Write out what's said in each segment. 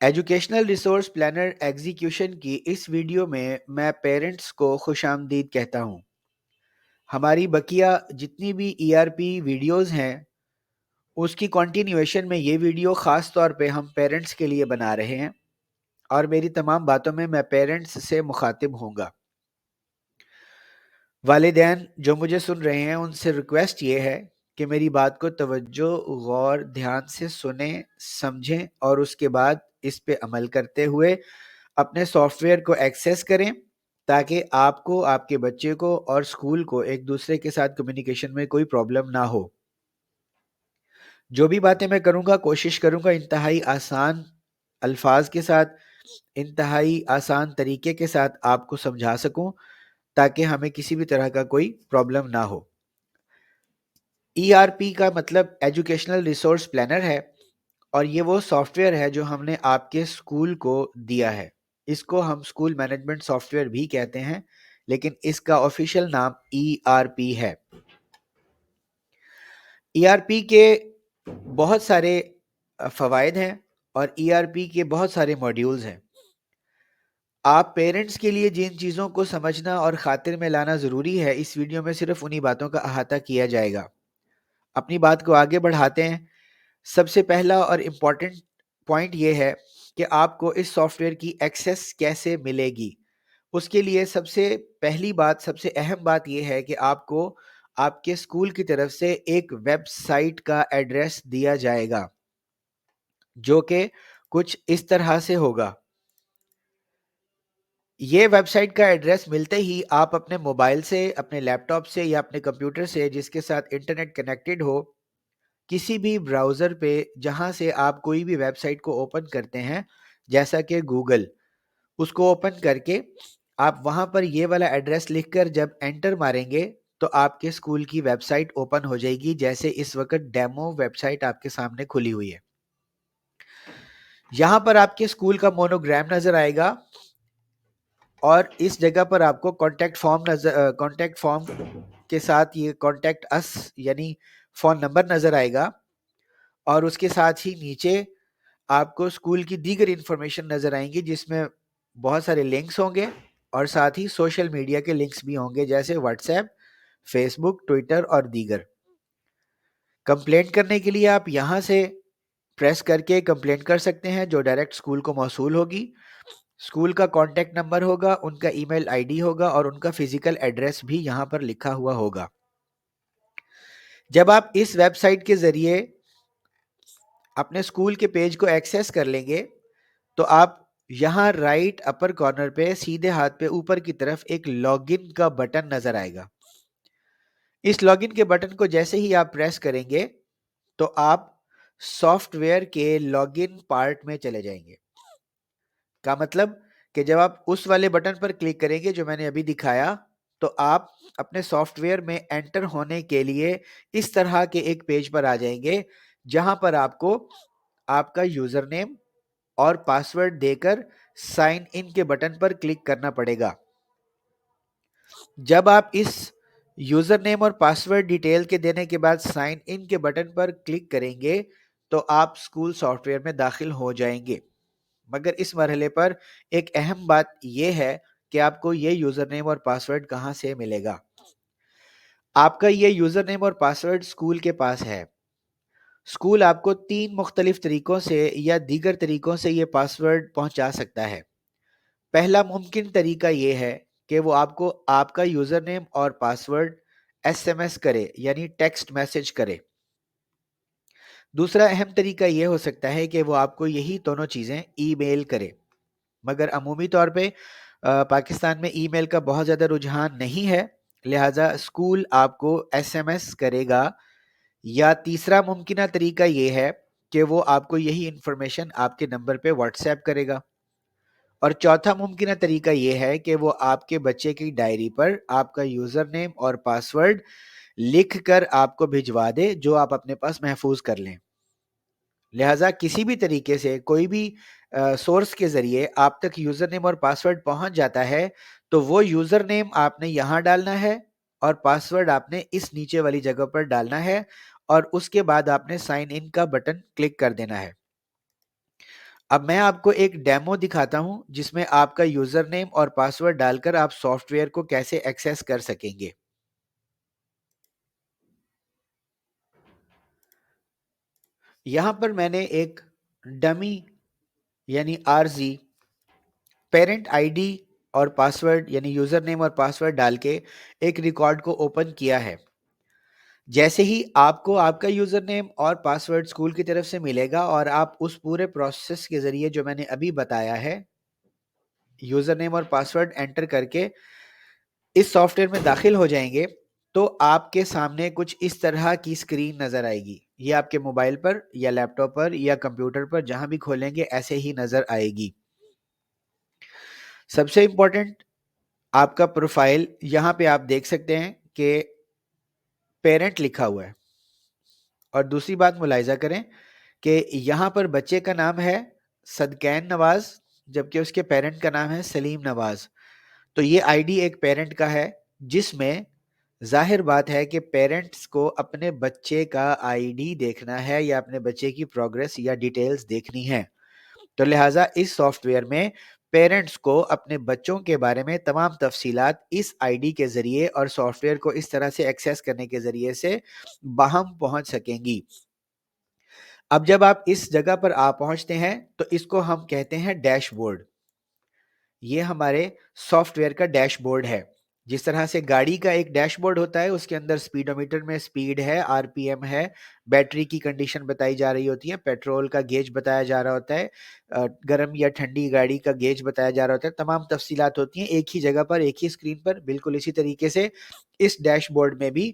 Educational resource planner execution کی اس video میں parents کو خوش آمدید کہتا ہوں۔ ہماری بقیہ جتنی بھی ERP ویڈیوز ہیں اس کی کنٹینیویشن میں یہ ویڈیو خاص طور پہ ہم پیرنٹس کے لیے بنا رہے ہیں، اور میری تمام باتوں میں پیرنٹس سے مخاطب ہوں گا۔ والدین جو مجھے سن رہے ہیں ان سے ریکویسٹ یہ ہے کہ میری بات کو توجہ، غور، دھیان سے سنیں، سمجھیں اور اس کے بعد اس پہ عمل کرتے ہوئے اپنے سافٹ ویئر کو ایکسیس کریں، تاکہ آپ کو، آپ کے بچے کو اور اسکول کو ایک دوسرے کے ساتھ کمیونیکیشن میں کوئی پرابلم نہ ہو۔ جو بھی باتیں میں کروں گا کوشش کروں گا انتہائی آسان الفاظ کے ساتھ، انتہائی آسان طریقے کے ساتھ آپ کو سمجھا سکوں، تاکہ ہمیں کسی بھی طرح کا کوئی پرابلم نہ ہو۔ ERP کا مطلب ایجوکیشنل ریسورس پلانر ہے، اور یہ وہ سافٹ ویئر ہے جو ہم نے آپ کے اسکول کو دیا ہے۔ اس کو ہم اسکول مینجمنٹ سافٹ ویئر بھی کہتے ہیں، لیکن اس کا آفیشیل نام ERP ہے۔ ERP کے بہت سارے فوائد ہیں اور ERP کے بہت سارے ماڈیولز ہیں۔ آپ پیرنٹس کے لیے جن چیزوں کو سمجھنا اور خاطر میں لانا ضروری ہے، اس ویڈیو میں صرف انہی باتوں کا احاطہ کیا جائے گا۔ اپنی بات کو آگے بڑھاتے ہیں۔ سب سے پہلا اور امپورٹنٹ پوائنٹ یہ ہے کہ آپ کو اس سافٹ ویئر کی ایکسیس کیسے ملے گی۔ اس کے لیے سب سے پہلی بات، سب سے اہم بات یہ ہے کہ آپ کو آپ کے اسکول کی طرف سے ایک ویب سائٹ کا ایڈریس دیا جائے گا، جو کہ کچھ اس طرح سے ہوگا۔ یہ ویب سائٹ کا ایڈریس ملتے ہی آپ اپنے موبائل سے، اپنے لیپ ٹاپ سے یا اپنے کمپیوٹر سے جس کے ساتھ انٹرنیٹ کنیکٹڈ ہو، کسی بھی براؤزر پہ جہاں سے آپ کوئی بھی ویب سائٹ کو اوپن کرتے ہیں، جیسا کہ گوگل، اس کو اوپن کر کے آپ وہاں پر یہ والا ایڈریس لکھ کر جب انٹر ماریں گے تو آپ کے اسکول کی ویب سائٹ اوپن ہو جائے گی، جیسے اس وقت ڈیمو ویب سائٹ آپ کے سامنے کھلی ہوئی ہے۔ یہاں پر آپ کے اسکول کا مونوگرام نظر آئے گا، اور اس جگہ پر آپ کو کانٹیکٹ فارم کے ساتھ یہ کانٹیکٹ اس یعنی فون نمبر نظر آئے گا، اور اس کے ساتھ ہی نیچے آپ کو اسکول کی دیگر انفارمیشن نظر آئیں گی، جس میں بہت سارے لنکس ہوں گے اور ساتھ ہی سوشل میڈیا کے لنکس بھی ہوں گے، جیسے واٹس ایپ، فیس بک، ٹویٹر اور دیگر۔ کمپلینٹ کرنے کے لیے آپ یہاں سے پریس کر کے کمپلینٹ کر سکتے ہیں، جو ڈائریکٹ اسکول کو موصول ہوگی۔ اسکول کا کانٹیکٹ نمبر ہوگا، ان کا ای میل ID ہوگا، اور ان کا فزیکل ایڈریس بھی یہاں پر لکھا ہوا ہوگا۔ جب آپ اس ویب سائٹ کے ذریعے اپنے اسکول کے پیج کو ایکسیس کر لیں گے تو آپ یہاں رائٹ اپر کارنر پہ سیدھے ہاتھ پہ اوپر کی طرف ایک لاگ ان کا بٹن نظر آئے گا۔ اس لاگ ان کے بٹن کو جیسے ہی آپ پریس کریں گے تو آپ سافٹ ویئر کے لاگ ان پارٹ میں چلے جائیں گے۔ کا مطلب کہ جب آپ اس والے بٹن پر کلک کریں گے جو میں نے ابھی دکھایا، تو آپ اپنے سافٹ ویئر میں انٹر ہونے کے لیے اس طرح کے ایک پیج پر آ جائیں گے، جہاں پر آپ کو آپ کا یوزر نیم اور پاسورڈ دے کر سائن ان کے بٹن پر کلک کرنا پڑے گا۔ جب آپ اس یوزر نیم اور پاسورڈ ڈیٹیل کے دینے کے بعد سائن ان کے بٹن پر کلک کریں گے تو آپ اسکول سافٹ ویئر میں داخل ہو جائیں گے۔ مگر اس مرحلے پر ایک اہم بات یہ ہے کہ آپ کو یہ یوزر نیم اور پاسورڈ کہاں سے ملے گا۔ آپ کا یہ یوزر نیم اور پاسورڈ اسکول کے پاس ہے۔ اسکول آپ کو 3 مختلف طریقوں سے یا دیگر طریقوں سے یہ پاسورڈ پہنچا سکتا ہے۔ پہلا ممکن طریقہ یہ ہے کہ وہ آپ کو آپ کا یوزر نیم اور پاسورڈ SMS کرے، یعنی ٹیکسٹ میسج کرے۔ دوسرا اہم طریقہ یہ ہو سکتا ہے کہ وہ آپ کو یہی دونوں چیزیں ای میل کرے، مگر عمومی طور پہ پاکستان میں ای میل کا بہت زیادہ رجحان نہیں ہے، لہٰذا اسکول آپ کو SMS کرے گا۔ یا تیسرا ممکنہ طریقہ یہ ہے کہ وہ آپ کو یہی انفارمیشن آپ کے نمبر پہ واٹس ایپ کرے گا۔ اور چوتھا ممکنہ طریقہ یہ ہے کہ وہ آپ کے بچے کی ڈائری پر آپ کا یوزر نیم اور پاسورڈ لکھ کر آپ کو بھجوا دے، جو آپ اپنے پاس محفوظ کر لیں۔ لہٰذا کسی بھی طریقے سے کوئی بھی سورس کے ذریعے آپ تک یوزر نیم اور پاسورڈ پہنچ جاتا ہے تو وہ یوزر نیم آپ نے یہاں ڈالنا ہے اور پاسورڈ آپ نے اس نیچے والی جگہ پر ڈالنا ہے، اور اس کے بعد آپ نے سائن ان کا بٹن کلک کر دینا ہے۔ اب میں آپ کو ایک ڈیمو دکھاتا ہوں جس میں آپ کا یوزر نیم اور پاسورڈ ڈال کر آپ سافٹ ویئر کو کیسے ایکسیس کر سکیں گے. یہاں پر میں نے ایک ڈمی یعنی عارضی پیرنٹ آئی ڈی اور پاسورڈ یعنی یوزر نیم اور پاسورڈ ڈال کے ایک ریکارڈ کو اوپن کیا ہے. جیسے ہی آپ کو آپ کا یوزر نیم اور پاسورڈ اسکول کی طرف سے ملے گا اور آپ اس پورے پروسیس کے ذریعے جو میں نے ابھی بتایا ہے یوزر نیم اور پاسورڈ انٹر کر کے اس سافٹ ویئر میں داخل ہو جائیں گے تو آپ کے سامنے کچھ اس طرح کی اسکرین نظر آئے گی. یہ آپ کے موبائل پر یا لیپ ٹاپ پر یا کمپیوٹر پر جہاں بھی کھولیں گے ایسے ہی نظر آئے گی. سب سے امپورٹنٹ آپ کا پروفائل یہاں پہ آپ دیکھ سکتے ہیں کہ پیرنٹ لکھا ہوا ہے اور دوسری بات ملاحظہ کریں کہ یہاں پر بچے کا نام ہے صدقین نواز جبکہ اس کے پیرنٹ کا نام ہے سلیم نواز. تو یہ آئی ڈی ایک پیرنٹ کا ہے جس میں ظاہر بات ہے کہ پیرنٹس کو اپنے بچے کا آئی ڈی دیکھنا ہے یا اپنے بچے کی پروگریس یا ڈیٹیلز دیکھنی ہے. تو لہٰذا اس سافٹ ویئر میں پیرنٹس کو اپنے بچوں کے بارے میں تمام تفصیلات اس آئی ڈی کے ذریعے اور سافٹ ویئر کو اس طرح سے ایکسیس کرنے کے ذریعے سے باہم پہنچ سکیں گی. اب جب آپ اس جگہ پر پہنچتے ہیں تو اس کو ہم کہتے ہیں ڈیش بورڈ. یہ ہمارے سافٹ ویئر کا ڈیش بورڈ ہے. جس طرح سے گاڑی کا ایک ڈیش بورڈ ہوتا ہے اس کے اندر سپیڈومیٹر میں سپیڈ ہے، آر پی ایم ہے، بیٹری کی کنڈیشن بتائی جا رہی ہوتی ہے، پیٹرول کا گیج بتایا جا رہا ہوتا ہے، گرم یا ٹھنڈی گاڑی کا گیج بتایا جا رہا ہوتا ہے، تمام تفصیلات ہوتی ہیں ایک ہی جگہ پر ایک ہی اسکرین پر. بالکل اسی طریقے سے اس ڈیش بورڈ میں بھی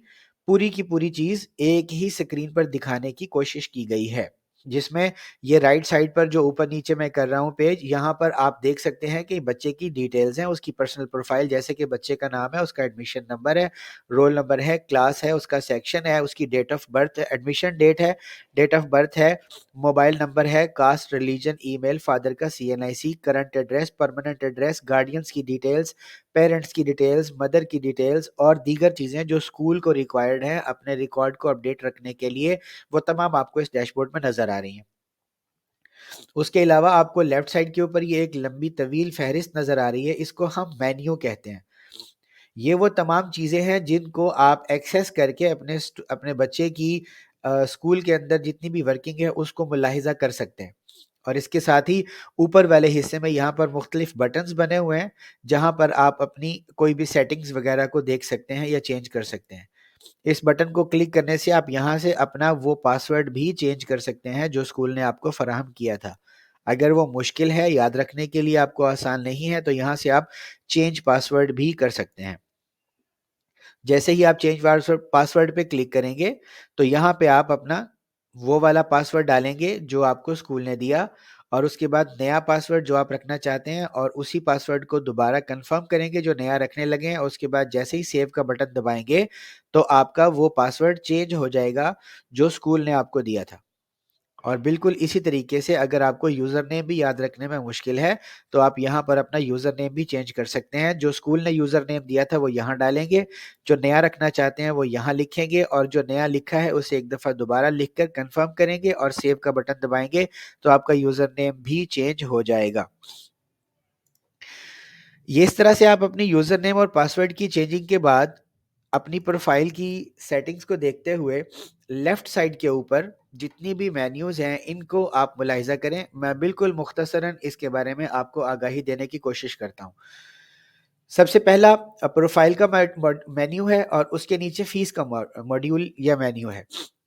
پوری کی پوری چیز ایک ہی اسکرین پر دکھانے کی کوشش کی گئی ہے. جس میں یہ رائٹ سائڈ پر جو اوپر نیچے میں کر رہا ہوں پیج، یہاں پر آپ دیکھ سکتے ہیں کہ بچے کی ڈیٹیلز ہیں، اس کی پرسنل پروفائل جیسے کہ بچے کا نام ہے، اس کا ایڈمیشن نمبر ہے، رول نمبر ہے، کلاس ہے، اس کا سیکشن ہے، اس کی date of birth, admission date ہے، ڈیٹ آف برتھ ہے، موبائل نمبر ہے، caste, religion, email, father کا CNIC، current address, permanent address, guardians کی ڈیٹیلز، پیرنٹس کی ڈیٹیلز، مدر کی ڈیٹیلز اور دیگر چیزیں جو اسکول کو ریکوائرڈ ہیں اپنے ریکارڈ کو اپڈیٹ رکھنے کے لیے، وہ تمام آپ کو اس ڈیش بورڈ میں نظر آ رہی ہیں. اس کے علاوہ آپ کو لیفٹ سائڈ کے اوپر یہ ایک لمبی طویل فہرست نظر آ رہی ہے، اس کو ہم مینیو کہتے ہیں. یہ وہ تمام چیزیں ہیں جن کو آپ ایکسیس کر کے اپنے بچے کی اسکول کے اندر جتنی بھی ورکنگ ہے اس کو ملاحظہ کر سکتے ہیں. اور اس کے ساتھ ہی اوپر والے حصے میں یہاں پر مختلف بٹنز بنے ہوئے ہیں جہاں پر آپ اپنی کوئی بھی سیٹنگز وغیرہ کو دیکھ سکتے ہیں یا چینج کر سکتے ہیں. اس بٹن کو کلک کرنے سے آپ یہاں سے اپنا وہ پاسورڈ بھی چینج کر سکتے ہیں جو اسکول نے آپ کو فراہم کیا تھا. اگر وہ مشکل ہے، یاد رکھنے کے لیے آپ کو آسان نہیں ہے، تو یہاں سے آپ چینج پاسورڈ بھی کر سکتے ہیں. جیسے ہی آپ چینج پاسورڈ پہ کلک کریں گے تو یہاں پہ آپ اپنا وہ والا پاسورڈ ڈالیں گے جو آپ کو اسکول نے دیا اور اس کے بعد نیا پاسورڈ جو آپ رکھنا چاہتے ہیں اور اسی پاسورڈ کو دوبارہ کنفرم کریں گے جو نیا رکھنے لگے ہیں. اور اس کے بعد جیسے ہی سیو کا بٹن دبائیں گے تو آپ کا وہ پاسورڈ چینج ہو جائے گا جو اسکول نے آپ کو دیا تھا. اور بالکل اسی طریقے سے اگر آپ کو یوزر نیم بھی یاد رکھنے میں مشکل ہے تو آپ یہاں پر اپنا یوزر نیم بھی چینج کر سکتے ہیں. جو اسکول نے یوزر نیم دیا تھا وہ یہاں ڈالیں گے، جو نیا رکھنا چاہتے ہیں وہ یہاں لکھیں گے اور جو نیا لکھا ہے اسے ایک دفعہ دوبارہ لکھ کر کنفرم کریں گے اور سیو کا بٹن دبائیں گے تو آپ کا یوزر نیم بھی چینج ہو جائے گا. یہ اس طرح سے آپ اپنی یوزر نیم اور پاسورڈ کی چینجنگ کے بعد اپنی پروفائل کی سیٹنگز کو دیکھتے ہوئے لیفٹ سائڈ کے اوپر جتنی بھی مینیوز ہیں ان کو آپ ملاحظہ کریں. میں بالکل مختصراً اس کے بارے میں آپ کو آگاہی دینے کی کوشش کرتا ہوں. سب سے پہلا پروفائل کا مینیو ہے اور اس کے نیچے فیس کا ماڈیول یا مینیو ہے.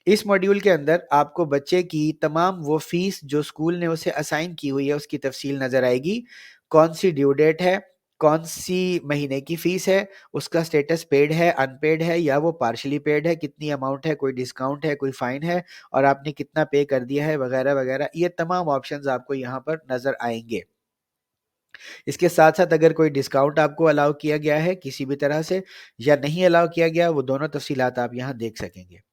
اس ماڈیول کے اندر آپ کو بچے کی تمام وہ فیس جو اسکول نے اسے اسائن کی ہوئی ہے اس کی تفصیل نظر آئے گی. کون سی ڈیو ڈیٹ ہے، کون سی مہینے کی فیس ہے، اس کا سٹیٹس پیڈ ہے، ان پیڈ ہے یا وہ پارشلی پیڈ ہے، کتنی اماؤنٹ ہے، کوئی ڈسکاؤنٹ ہے، کوئی فائن ہے اور آپ نے کتنا پے کر دیا ہے وغیرہ وغیرہ. یہ تمام آپشنز آپ کو یہاں پر نظر آئیں گے. اس کے ساتھ ساتھ اگر کوئی ڈسکاؤنٹ آپ کو الاؤ کیا گیا ہے کسی بھی طرح سے یا نہیں الاؤ کیا گیا، وہ دونوں تفصیلات آپ یہاں دیکھ سکیں گے.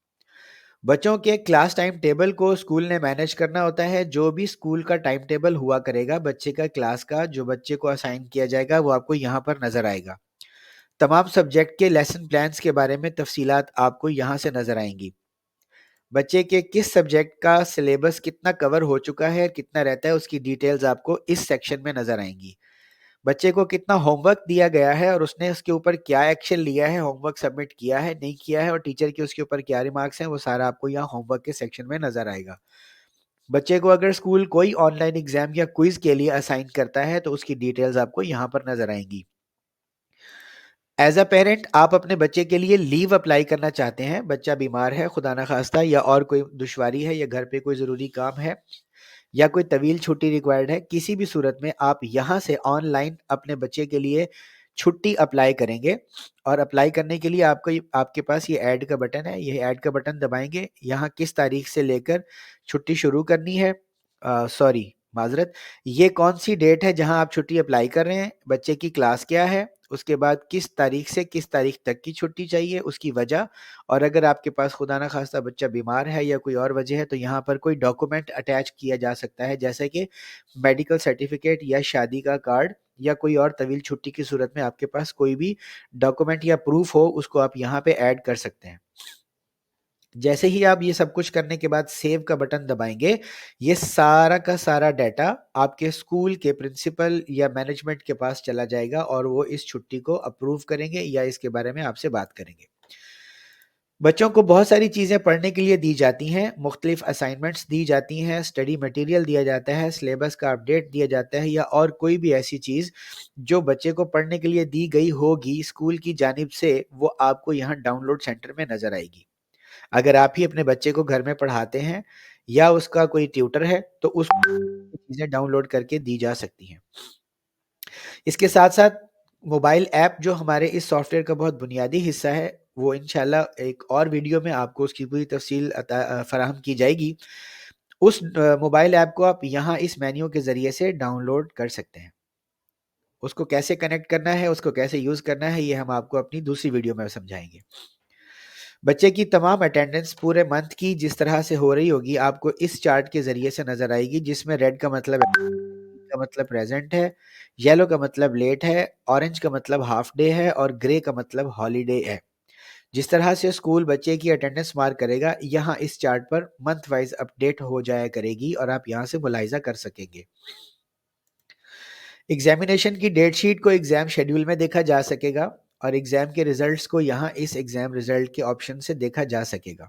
بچوں کے کلاس ٹائم ٹیبل کو اسکول نے مینیج کرنا ہوتا ہے. جو بھی اسکول کا ٹائم ٹیبل ہوا کرے گا بچے کا کلاس کا جو بچے کو اسائن کیا جائے گا وہ آپ کو یہاں پر نظر آئے گا. تمام سبجیکٹ کے لیسن پلانز کے بارے میں تفصیلات آپ کو یہاں سے نظر آئیں گی. بچے کے کس سبجیکٹ کا سلیبس کتنا کور ہو چکا ہے، کتنا رہتا ہے، اس کی ڈیٹیلز آپ کو اس سیکشن میں نظر آئیں گی۔ بچے کو کتنا ہوم ورک دیا گیا ہے اور اس نے اس کے اوپر کیا ایکشن لیا ہے، ہوم ورک سبمٹ کیا ہے نہیں کیا ہے، اور ٹیچر کی اس کے اوپر کیا ریمارکس ہیں، وہ سارا آپ کو یہاں ہوم ورک کے سیکشن میں نظر آئے گا۔ بچے کو اگر اسکول کوئی آن لائن ایگزام یا کوئز کے لیے اسائن کرتا ہے تو اس کی ڈیٹیلز آپ کو یہاں پر نظر آئیں گی۔ ایز اے پیرنٹ آپ اپنے بچے کے لیے لیو اپلائی کرنا چاہتے ہیں، بچہ بیمار ہے خدا نخواستہ، یا اور کوئی دشواری ہے، یا گھر پہ کوئی ضروری کام ہے، یا کوئی طویل چھٹی ریکوائرڈ ہے، کسی بھی صورت میں آپ یہاں سے آن لائن اپنے بچے کے لیے چھٹی اپلائی کریں گے۔ اور اپلائی کرنے کے لیے آپ کے پاس یہ ایڈ کا بٹن ہے، یہ ایڈ کا بٹن دبائیں گے، یہاں کس تاریخ سے لے کر چھٹی شروع کرنی ہے، معذرت، یہ کون سی ڈیٹ ہے جہاں آپ چھٹی اپلائی کر رہے ہیں، بچے کی کلاس کیا ہے، اس کے بعد کس تاریخ سے کس تاریخ تک کی چھٹی چاہیے، اس کی وجہ، اور اگر آپ کے پاس خدا نہ خواستہ بچہ بیمار ہے یا کوئی اور وجہ ہے تو یہاں پر کوئی ڈاکومنٹ اٹیچ کیا جا سکتا ہے، جیسے کہ میڈیکل سرٹیفکیٹ یا شادی کا کارڈ، یا کوئی اور طویل چھٹی کی صورت میں آپ کے پاس کوئی بھی ڈاکومنٹ یا پروف ہو، اس کو آپ یہاں پہ ایڈ کر سکتے ہیں۔ جیسے ہی آپ یہ سب کچھ کرنے کے بعد سیو کا بٹن دبائیں گے، یہ سارا کا سارا ڈیٹا آپ کے اسکول کے پرنسپل یا مینجمنٹ کے پاس چلا جائے گا اور وہ اس چھٹی کو اپروو کریں گے یا اس کے بارے میں آپ سے بات کریں گے۔ بچوں کو بہت ساری چیزیں پڑھنے کے لیے دی جاتی ہیں، مختلف اسائنمنٹس دی جاتی ہیں، اسٹڈی مٹیریل دیا جاتا ہے، سلیبس کا اپڈیٹ دیا جاتا ہے، یا اور کوئی بھی ایسی چیز جو بچے کو پڑھنے کے لیے دی گئی ہوگی اسکول کی جانب سے، وہ آپ کو یہاں ڈاؤن لوڈ سینٹر میں نظر آئے گی۔ اگر آپ ہی اپنے بچے کو گھر میں پڑھاتے ہیں یا اس کا کوئی ٹیوٹر ہے تو اس چیزیں ڈاؤن لوڈ کر کے دی جا سکتی ہیں۔ اس کے ساتھ ساتھ موبائل ایپ جو ہمارے اس سافٹ ویئر کا بہت بنیادی حصہ ہے، وہ انشاءاللہ ایک اور ویڈیو میں آپ کو اس کی پوری تفصیل فراہم کی جائے گی۔ اس موبائل ایپ کو آپ یہاں اس مینیو کے ذریعے سے ڈاؤن لوڈ کر سکتے ہیں۔ اس کو کیسے کنیکٹ کرنا ہے، اس کو کیسے یوز کرنا ہے، یہ ہم آپ کو اپنی دوسری ویڈیو میں سمجھائیں گے۔ بچے کی تمام اٹینڈنس پورے منتھ کی جس طرح سے ہو رہی ہوگی آپ کو اس چارٹ کے ذریعے سے نظر آئے گی، جس میں ریڈ کا مطلب پریزنٹ ہے، یلو کا مطلب لیٹ ہے، اورنج کا مطلب ہاف ڈے ہے، اور گرے کا مطلب ہالیڈے ہے۔ جس طرح سے اسکول بچے کی اٹینڈنس مارک کرے گا، یہاں اس چارٹ پر منتھ وائز اپڈیٹ ہو جایا کرے گی اور آپ یہاں سے ملاحظہ کر سکیں گے۔ ایگزامینیشن کی ڈیٹ شیٹ کو ایگزام شیڈیول میں دیکھا جا سکے گا، اور ایگزام کے ریزلٹس کو یہاں اس ایگزام ریزلٹ کے آپشن سے دیکھا جا سکے گا۔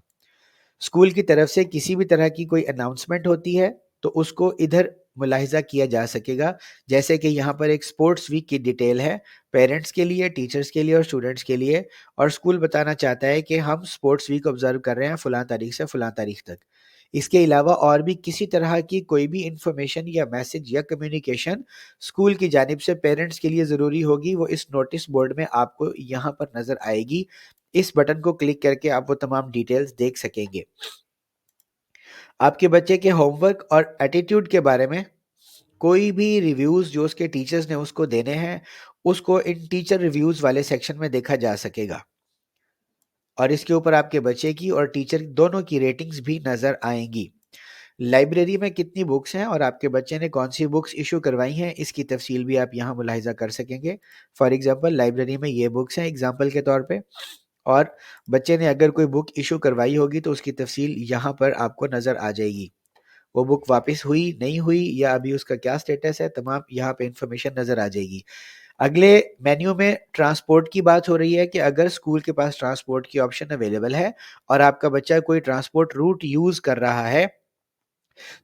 اسکول کی طرف سے کسی بھی طرح کی کوئی اناؤنسمنٹ ہوتی ہے تو اس کو ادھر ملاحظہ کیا جا سکے گا، جیسے کہ یہاں پر ایک سپورٹس ویک کی ڈیٹیل ہے پیرنٹس کے لیے، ٹیچرز کے لیے اور اسٹوڈنٹس کے لیے، اور اسکول بتانا چاہتا ہے کہ ہم سپورٹس ویک آبزرو کر رہے ہیں فلاں تاریخ سے فلاں تاریخ تک۔ اس کے علاوہ اور بھی کسی طرح کی کوئی بھی انفارمیشن یا میسج یا کمیونیکیشن اسکول کی جانب سے پیرنٹس کے لیے ضروری ہوگی، وہ اس نوٹس بورڈ میں آپ کو یہاں پر نظر آئے گی۔ اس بٹن کو کلک کر کے آپ وہ تمام ڈیٹیلز دیکھ سکیں گے۔ آپ کے بچے کے ہوم ورک اور ایٹیٹیوڈ کے بارے میں کوئی بھی ریویوز جو اس کے ٹیچرز نے اس کو دینے ہیں، اس کو ان ٹیچر ریویوز والے سیکشن میں دیکھا جا سکے گا، اور اس کے اوپر آپ کے بچے کی اور ٹیچر دونوں کی ریٹنگز بھی نظر آئیں گی۔ لائبریری میں کتنی بکس ہیں اور آپ کے بچے نے کون سی بکس ایشو کروائی ہیں، اس کی تفصیل بھی آپ یہاں ملاحظہ کر سکیں گے۔ فار ایگزامپل لائبریری میں یہ بکس ہیں ایگزامپل کے طور پہ، اور بچے نے اگر کوئی بک ایشو کروائی ہوگی تو اس کی تفصیل یہاں پر آپ کو نظر آ جائے گی۔ وہ بک واپس ہوئی نہیں ہوئی یا ابھی اس کا کیا سٹیٹس ہے، تمام یہاں پہ انفارمیشن نظر آ جائے گی۔ اگلے مینیو میں ٹرانسپورٹ کی بات ہو رہی ہے کہ اگر اسکول کے پاس ٹرانسپورٹ کی آپشن اویلیبل ہے اور آپ کا بچہ کوئی ٹرانسپورٹ روٹ یوز کر رہا ہے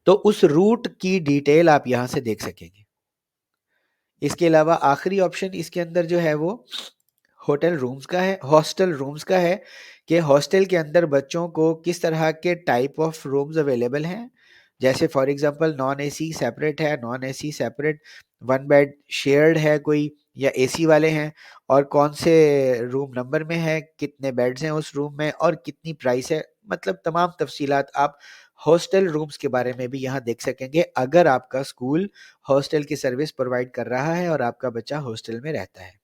تو اس روٹ کی ڈیٹیل آپ یہاں سے دیکھ سکیں گے۔ اس کے علاوہ آخری آپشن اس کے اندر جو ہے وہ ہوٹل رومز کا ہے، ہاسٹل رومز کا ہے، کہ ہاسٹل کے اندر بچوں کو کس طرح کے ٹائپ آف رومز اویلیبل ہیں، جیسے for example non A C separate ہے، non A C separate, one bed shared ہے کوئی، یا اے سی والے ہیں، اور کون سے روم نمبر میں ہے، کتنے بیڈز ہیں اس روم میں، اور کتنی پرائس ہے، مطلب تمام تفصیلات آپ ہاسٹل رومز کے بارے میں بھی یہاں دیکھ سکیں گے اگر آپ کا اسکول ہاسٹل کی سروس پرووائڈ کر رہا ہے اور آپ کا بچہ ہاسٹل میں رہتا ہے۔